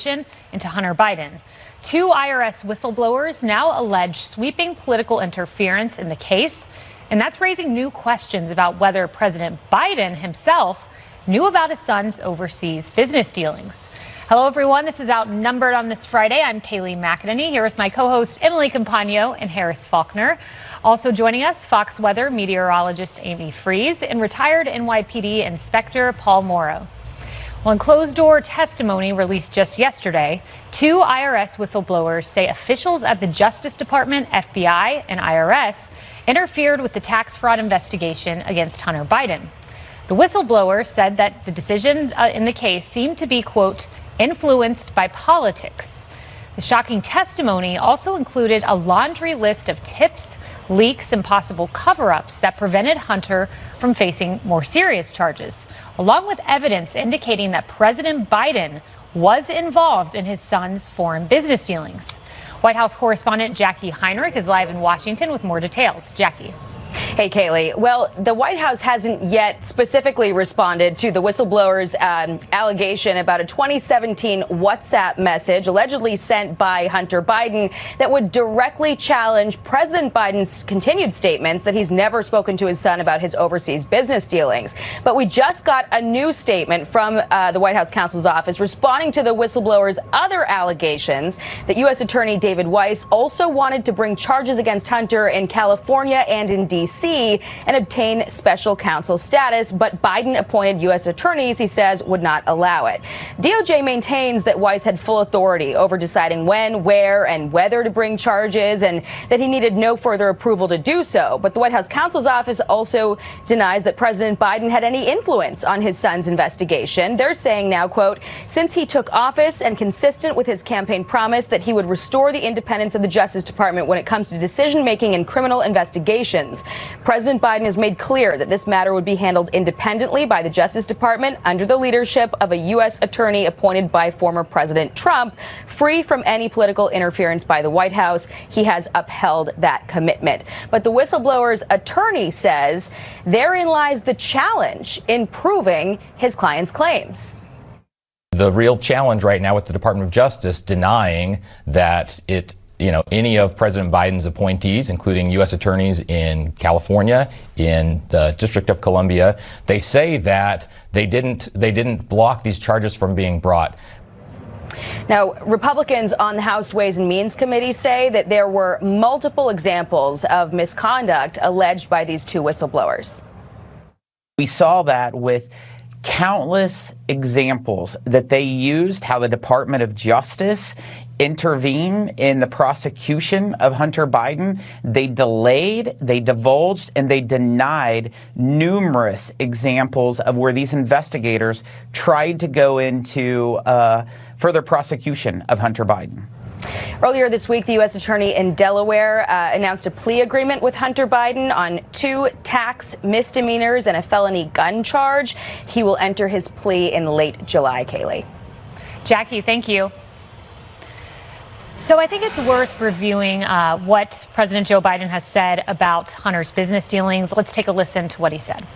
into Hunter Biden. Two IRS whistleblowers now allege sweeping political interference in the case, and that's raising new questions about whether President Biden himself knew about his son's overseas business dealings. Hello, everyone. This is Outnumbered on this Friday. I'm Kayleigh McEnany here with my co-hosts Emily Compagno and Harris Faulkner. Also joining us, Fox Weather meteorologist Amy Freeze and retired NYPD Inspector Paul Morrow. Well, in closed-door testimony released just yesterday, two IRS whistleblowers say officials at the Justice Department, FBI, and IRS interfered with the tax fraud investigation against Hunter Biden. The whistleblower said that the decision in the case seemed to be, quote, influenced by politics. The shocking testimony also included a laundry list of tips, leaks, and possible cover-ups that prevented Hunter from facing more serious charges, along with evidence indicating that President Biden was involved in his son's foreign business dealings. White House correspondent Jackie Heinrich is live in Washington with more details. Jackie. Hey, Kayleigh. Well, the White House hasn't yet specifically responded to the whistleblower's allegation about a 2017 WhatsApp message allegedly sent by Hunter Biden that would directly challenge President Biden's continued statements that he's never spoken to his son about his overseas business dealings. But we just got a new statement from the White House counsel's office responding to the whistleblower's other allegations that U.S. Attorney David Weiss also wanted to bring charges against Hunter in California and in D.C. and obtain special counsel status, but Biden-appointed U.S. attorneys, he says, would not allow it. DOJ maintains that Weiss had full authority over deciding when, where, and whether to bring charges, and that he needed no further approval to do so. But the White House counsel's office also denies that President Biden had any influence on his son's investigation. They're saying now, quote, since he took office and consistent with his campaign promise that he would restore the independence of the Justice Department when it comes to decision-making in criminal investigations, President Biden has made clear that this matter would be handled independently by the Justice Department under the leadership of a U.S. attorney appointed by former President Trump, free from any political interference by the White House. He has upheld that commitment. But the whistleblower's attorney says therein lies the challenge in proving his client's claims. The real challenge right now with the Department of Justice denying that any of President Biden's appointees, including U.S. attorneys in California, in the District of Columbia, they say that they didn't block these charges from being brought. Now, Republicans on the House Ways and Means Committee say that there were multiple examples of misconduct alleged by these two whistleblowers. We saw that with countless examples that they used how the Department of Justice intervened in the prosecution of Hunter Biden. They delayed, they divulged, and they denied numerous examples of where these investigators tried to go into further prosecution of Hunter Biden. Earlier this week, the U.S. attorney in Delaware announced a plea agreement with Hunter Biden on 2 tax misdemeanors and a felony gun charge. He will enter his plea in late July, Kayleigh. Jackie, thank you. So I think it's worth reviewing what President Joe Biden has said about Hunter's business dealings. Let's take a listen to what he said.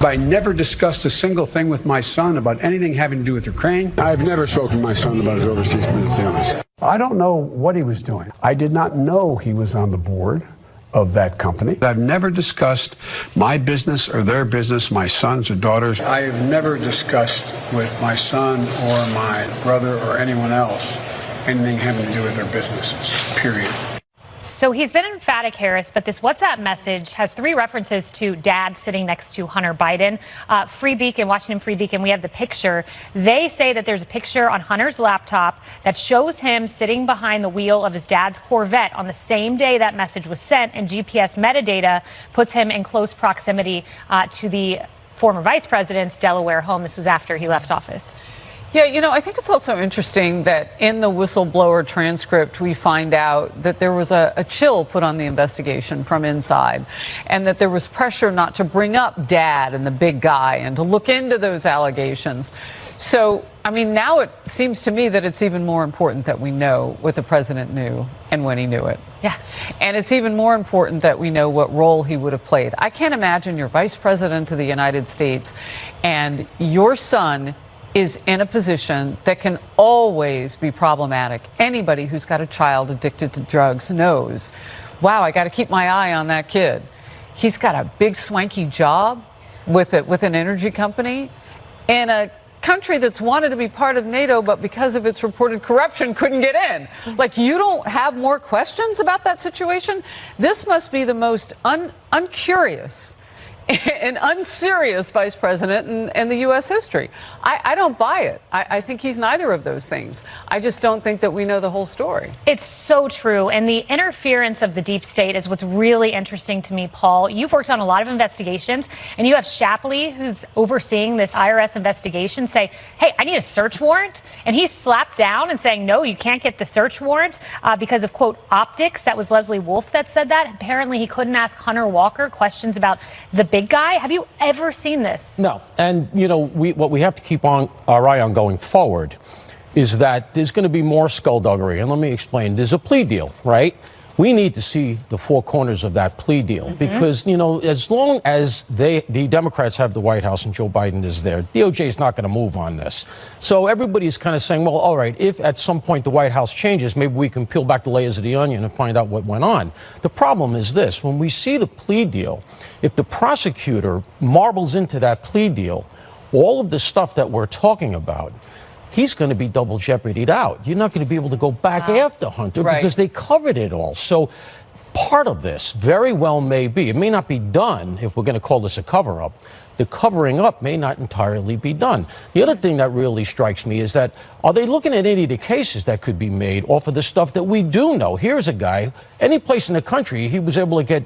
I never discussed a single thing with my son about anything having to do with Ukraine. I've never spoken to my son about his overseas business dealings. I don't know what he was doing. I did not know he was on the board of that company. I've never discussed my business or their business, my sons or daughters. I have never discussed with my son or my brother or anyone else anything having to do with their businesses, period. So he's been emphatic, Harris, but this WhatsApp message has 3 references to dad sitting next to Hunter Biden. Free Beacon, Washington Free Beacon, we have the picture. They say that there's a picture on Hunter's laptop that shows him sitting behind the wheel of his dad's Corvette on the same day that message was sent, and GPS metadata puts him in close proximity to the former vice president's Delaware home. This was after he left office. Yeah, I think it's also interesting that in the whistleblower transcript, we find out that there was a chill put on the investigation from inside, and that there was pressure not to bring up dad and the big guy and to look into those allegations. So, now it seems to me that it's even more important that we know what the president knew and when he knew it. Yeah. And it's even more important that we know what role he would have played. I can't imagine you're vice president of the United States and your son is in a position that can always be problematic. Anybody who's got a child addicted to drugs knows, wow, I got to keep my eye on that kid. He's got a big swanky job with an energy company in a country that's wanted to be part of NATO, but because of its reported corruption couldn't get in. Like, you don't have more questions about that situation? This must be the most uncurious and unserious vice president in the U.S. history. I don't buy it. I think he's neither of those things. I just don't think that we know the whole story. It's so true. And the interference of the deep state is what's really interesting to me, Paul. You've worked on a lot of investigations, and you have Shapley, who's overseeing this IRS investigation, say, hey, I need a search warrant. And he's slapped down and saying, no, you can't get the search warrant because of, quote, optics. That was Leslie Wolf that said that. Apparently, he couldn't ask Hunter Walker questions about the big guy. Have you ever seen this? No. And, you know, what we have to keep on our eye on going forward is that there's going to be more skullduggery. And let me explain. There's a plea deal, right? We need to see the four corners of that plea deal because, you know, as long as the Democrats have the White House and Joe Biden is there, DOJ is not going to move on this. So everybody's kind of saying, well, all right, if at some point the White House changes, maybe we can peel back the layers of the onion and find out what went on. The problem is this. When we see the plea deal, if the prosecutor marbles into that plea deal, all of the stuff that we're talking about, he's going to be double jeopardied out. You're not going to be able to go back after Hunter because they covered it all. So part of this very well may be, it may not be done if we're going to call this a cover-up. The covering up may not entirely be done. The other thing that really strikes me is that, are they looking at any of the cases that could be made off of the stuff that we do know? Here's a guy, any place in the country, he was able to get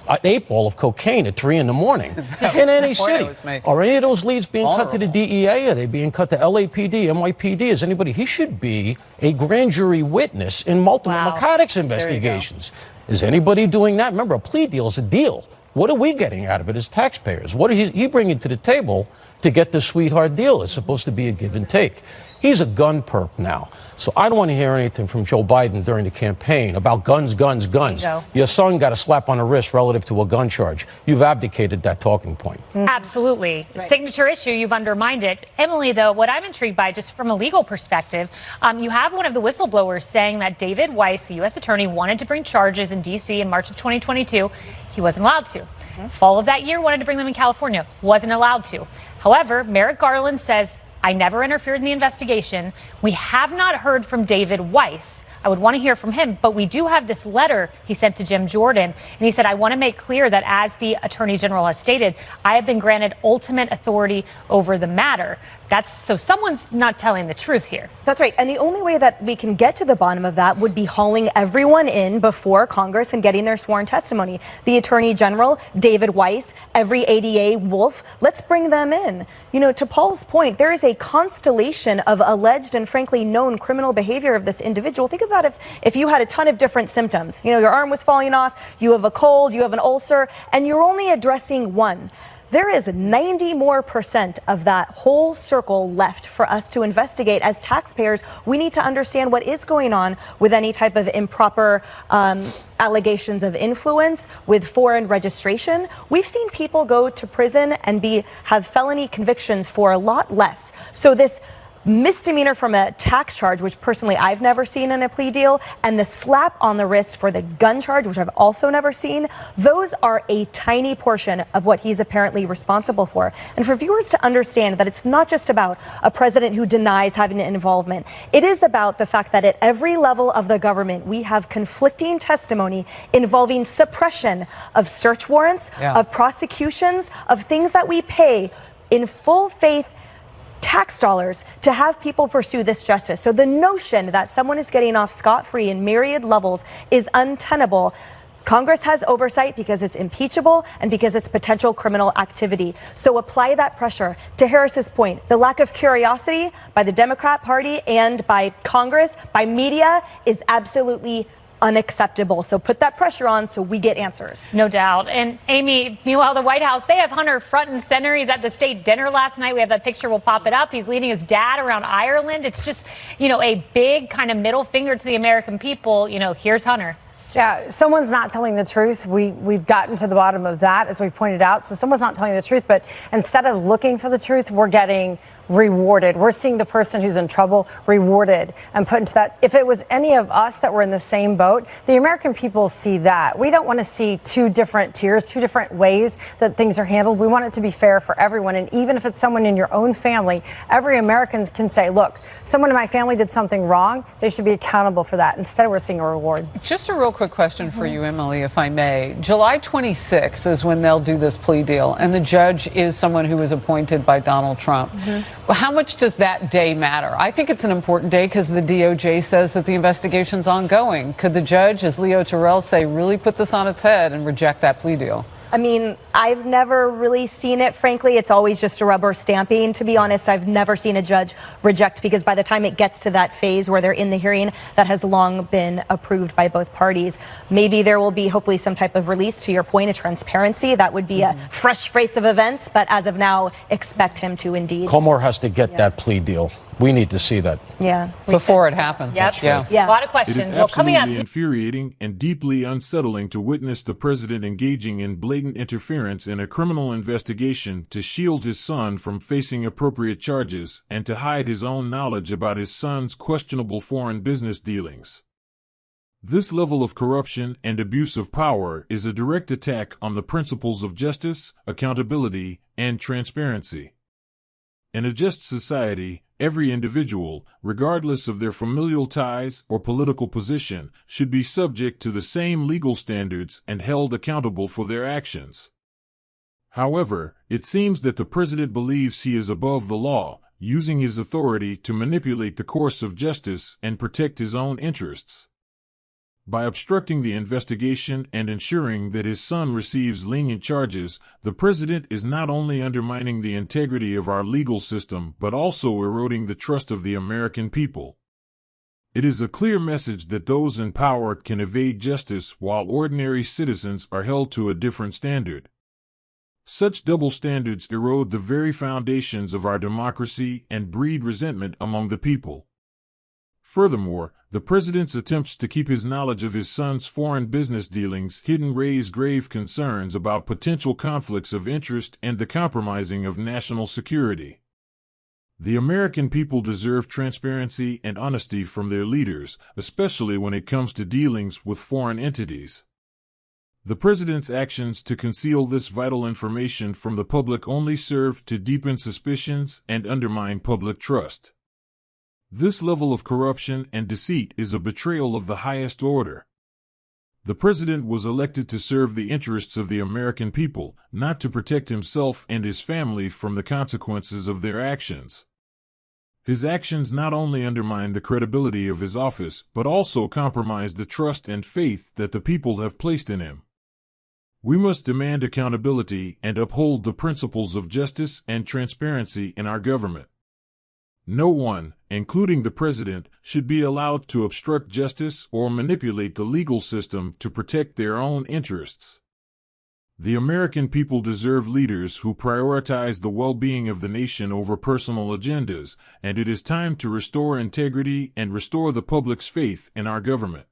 an 8-ball of cocaine at 3 in the morning in any city. Are any of those leads being cut to the DEA? Are they being cut to LAPD, NYPD? Is anybody? He should be a grand jury witness in multiple narcotics investigations. Is anybody doing that? Remember, a plea deal is a deal. What are we getting out of it as taxpayers? What are he bringing to the table to get the sweetheart deal? It's supposed to be a give and take. He's a gun perp now. So I don't want to hear anything from Joe Biden during the campaign about guns, guns, guns. Your son got a slap on the wrist relative to a gun charge. You've abdicated that talking point. Absolutely. Signature issue, you've undermined it. Emily, though, what I'm intrigued by, just from a legal perspective, you have one of the whistleblowers saying that David Weiss, the U.S. attorney, wanted to bring charges in D.C. in March of 2022. He wasn't allowed to. Fall of that year, wanted to bring them in California. Wasn't allowed to. However, Merrick Garland says, I never interfered in the investigation. We have not heard from David Weiss. I would want to hear from him, but we do have this letter he sent to Jim Jordan, and he said, I want to make clear that as the Attorney General has stated, I have been granted ultimate authority over the matter. So someone's not telling the truth here. That's right. And the only way that we can get to the bottom of that would be hauling everyone in before Congress and getting their sworn testimony. The Attorney General, David Weiss, every ADA Wolf, let's bring them in. You know, to Paul's point, there is a constellation of alleged and frankly known criminal behavior of this individual. Think about if you had a ton of different symptoms. You know, your arm was falling off, you have a cold, you have an ulcer, and you're only addressing one. There is 90% more of that whole circle left for us to investigate. As taxpayers, we need to understand what is going on with any type of improper allegations of influence, with foreign registration. We've seen people go to prison and have felony convictions for a lot less. So this misdemeanor from a tax charge, which personally I've never seen in a plea deal, and the slap on the wrist for the gun charge, which I've also never seen, those are a tiny portion of what he's apparently responsible for. And for viewers to understand that it's not just about a president who denies having an involvement. It is about the fact that at every level of the government, we have conflicting testimony involving suppression of search warrants, of prosecutions, of things that we pay in full faith tax dollars to have people pursue this justice. So the notion that someone is getting off scot-free in myriad levels is untenable. Congress has oversight because it's impeachable and because it's potential criminal activity. So apply that pressure. To Harris's point, the lack of curiosity by the Democrat Party and by Congress, by media, is absolutely unacceptable. So put that pressure on so we get answers. No doubt. And Amy, meanwhile, the White House, they have Hunter front and center. He's at the state dinner last night. We have that picture. We'll pop it up. He's leading his dad around Ireland. It's just, you know, a big kind of middle finger to the American people. You know, here's Hunter. Yeah, someone's not telling the truth. We've gotten to the bottom of that, as we pointed out. So someone's not telling the truth, but instead of looking for the truth, we're getting rewarded. We're seeing the person who's in trouble rewarded and put into that. If it was any of us that were in the same boat, the American people see that. We don't want to see two different tiers, two different ways that things are handled. We want it to be fair for everyone. And even if it's someone in your own family, every American can say, look, someone in my family did something wrong. They should be accountable for that. Instead, we're seeing a reward. Just a real quick question for you, Emily, if I may. July 26th is when they'll do this plea deal, and the judge is someone who was appointed by Donald Trump. Well, how much does that day matter? I think it's an important day because the DOJ says that the investigation's ongoing. Could the judge, as Leo Terrell say, really put this on its head and reject that plea deal? I mean, I've never really seen it, frankly. It's always just a rubber stamping. To be honest, I've never seen a judge reject, because by the time it gets to that phase where they're in the hearing, that has long been approved by both parties. Maybe there will be hopefully some type of release, to your point, a transparency. That would be a fresh face of events. But as of now, expect him to indeed. Comer has to get that plea deal. We need to see that. Yeah. Before it happens. Yep. Yeah. A lot of It questions. is Well, coming up. absolutely infuriating and deeply unsettling to witness the president engaging in blatant interference in a criminal investigation to shield his son from facing appropriate charges and to hide his own knowledge about his son's questionable foreign business dealings. This level of corruption and abuse of power is a direct attack on the principles of justice, accountability, and transparency. In a just society, every individual, regardless of their familial ties or political position, should be subject to the same legal standards and held accountable for their actions. However, it seems that the president believes he is above the law, using his authority to manipulate the course of justice and protect his own interests. By obstructing the investigation and ensuring that his son receives lenient charges, the president is not only undermining the integrity of our legal system but also eroding the trust of the American people. It is a clear message that those in power can evade justice while ordinary citizens are held to a different standard. Such double standards erode the very foundations of our democracy and breed resentment among the people. Furthermore, the president's attempts to keep his knowledge of his son's foreign business dealings hidden raise grave concerns about potential conflicts of interest and the compromising of national security. The American people deserve transparency and honesty from their leaders, especially when it comes to dealings with foreign entities. The president's actions to conceal this vital information from the public only serve to deepen suspicions and undermine public trust. This level of corruption and deceit is a betrayal of the highest order. The president was elected to serve the interests of the American people, not to protect himself and his family from the consequences of their actions. His actions not only undermine the credibility of his office, but also compromise the trust and faith that the people have placed in him. We must demand accountability and uphold the principles of justice and transparency in our government. No one, including the president, should be allowed to obstruct justice or manipulate the legal system to protect their own interests. The American people deserve leaders who prioritize the well-being of the nation over personal agendas, and it is time to restore integrity and restore the public's faith in our government.